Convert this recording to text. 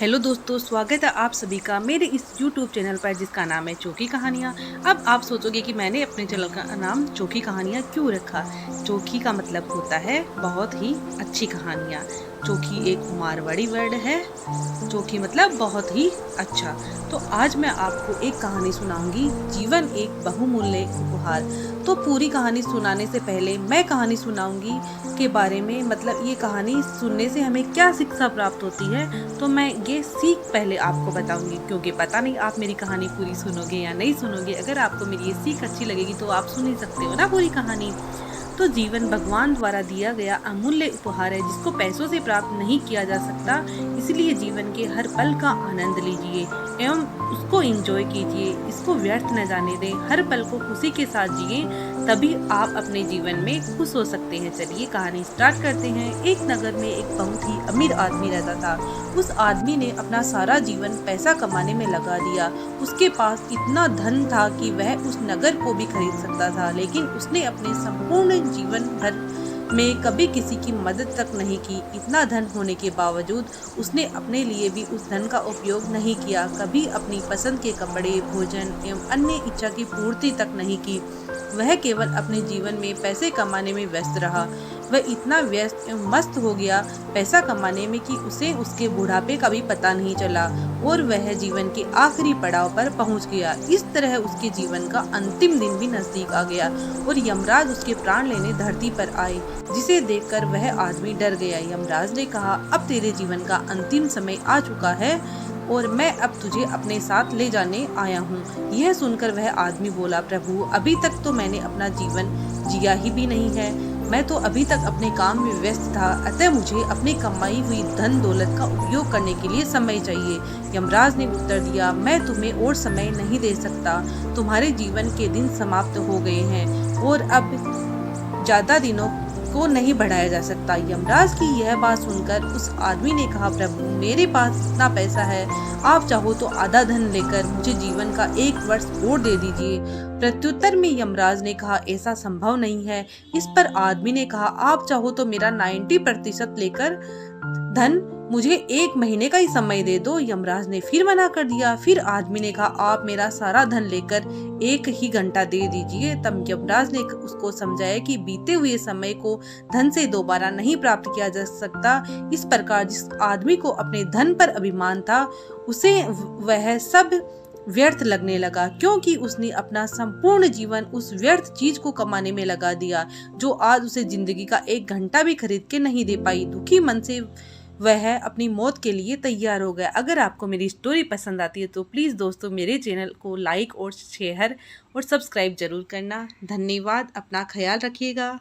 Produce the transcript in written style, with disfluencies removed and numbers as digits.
Hello दोस्तों, स्वागत है आप सभी का मेरे इस यूट्यूब चैनल पर जिसका नाम है चोखी कहानियाँ। अब आप सोचोगे कि मैंने अपने चैनल का नाम चोखी कहानियाँ क्यों रखा। चोखी का मतलब होता है बहुत ही अच्छी कहानियाँ। चोखी एक मारवाड़ी वर्ड है। चोखी मतलब बहुत ही अच्छा। तो आज मैं आपको एक कहानी सुनाऊंगी, जीवन एक बहुमूल्य उपहार। तो पूरी कहानी सुनाने से पहले मैं कहानी सुनाऊंगी के बारे में, मतलब ये कहानी सुनने से हमें क्या शिक्षा प्राप्त होती है, तो मैं ये सीख पहले आपको बताऊंगी। क्योंकि पता नहीं आप मेरी कहानी पूरी सुनोगे या नहीं सुनोगे। अगर आपको मेरी ये सीख अच्छी लगेगी तो आप सुन ही सकते हो ना पूरी कहानी। तो जीवन भगवान द्वारा दिया गया अमूल्य उपहार है जिसको पैसों से प्राप्त नहीं किया जा सकता। इसलिए जीवन के हर पल का आनंद लीजिए एवं उसको एंजॉय कीजिए। इसको व्यर्थ न जाने दें, हर पल को खुशी के साथ जिए, तभी आप अपने जीवन में खुश हो सकते हैं। चलिए कहानी स्टार्ट करते हैं। एक नगर में एक बहुत ही अमीर आदमी रहता था। उस आदमी ने अपना सारा जीवन पैसा कमाने में लगा दिया। उसके पास इतना धन था कि वह उस नगर को भी खरीद सकता था, लेकिन उसने अपने संपूर्ण जीवन भर में कभी किसी की मदद तक नहीं की। इतना धन होने के बावजूद उसने अपने लिए भी उस धन का उपयोग नहीं किया। कभी अपनी पसंद के कपड़े, भोजन एवं अन्य इच्छा की पूर्ति तक नहीं की। वह केवल अपने जीवन में पैसे कमाने में व्यस्त रहा। वह इतना व्यस्त एवं मस्त हो गया पैसा कमाने में कि उसे उसके बुढ़ापे का भी पता नहीं चला और वह जीवन के आखिरी पड़ाव पर पहुंच गया। इस तरह उसके जीवन का अंतिम दिन भी नजदीक आ गया और यमराज उसके प्राण लेने धरती पर आए, जिसे देखकर वह आदमी डर गया। यमराज ने कहा, अब तेरे जीवन का अंतिम समय आ चुका है और मैं अब तुझे अपने साथ ले जाने आया हूँ। यह सुनकर वह आदमी बोला, प्रभु, अभी तक तो मैंने अपना जीवन जिया ही भी नहीं है। मैं तो अभी तक अपने काम में व्यस्त था, अतः मुझे अपनी कमाई हुई धन दौलत का उपयोग करने के लिए समय चाहिए। यमराज ने उत्तर दिया, मैं तुम्हें और समय नहीं दे सकता। तुम्हारे जीवन के दिन समाप्त हो गए हैं और अब ज्यादा दिनों को नहीं बढ़ाया जा सकता। यमराज की यह बात सुनकर उस आदमी ने कहा, प्रभु, मेरे पास इतना पैसा है, आप चाहो तो आधा धन लेकर मुझे जीवन का 1 वर्ष और दे दीजिए। प्रत्युत्तर में यमराज ने कहा, ऐसा संभव नहीं है। इस पर आदमी ने कहा, आप चाहो तो मेरा 90% लेकर धन मुझे 1 महीने का ही समय दे दो। यमराज ने फिर मना कर दिया। फिर आदमी ने कहा, आप मेरा सारा धन लेकर 1 ही घंटा दे दीजिए। तब यमराज ने उसको समझाया कि बीते हुए समय को धन से दोबारा नहीं प्राप्त किया जा सकता। इस प्रकार जिस आदमी को अपने धन पर अभिमान था, उसे वह सब व्यर्थ लगने लगा, क्योंकि उसने अपना संपूर्ण जीवन उस व्यर्थ चीज को कमाने में लगा दिया, जो आज उसे जिंदगी का 1 घंटा भी खरीद के नहीं दे पाई। दुखी मन से वह अपनी मौत के लिए तैयार हो गया। अगर आपको मेरी स्टोरी पसंद आती है तो प्लीज़ दोस्तों मेरे चैनल को लाइक और शेयर और सब्सक्राइब जरूर करना। धन्यवाद। अपना ख्याल रखिएगा।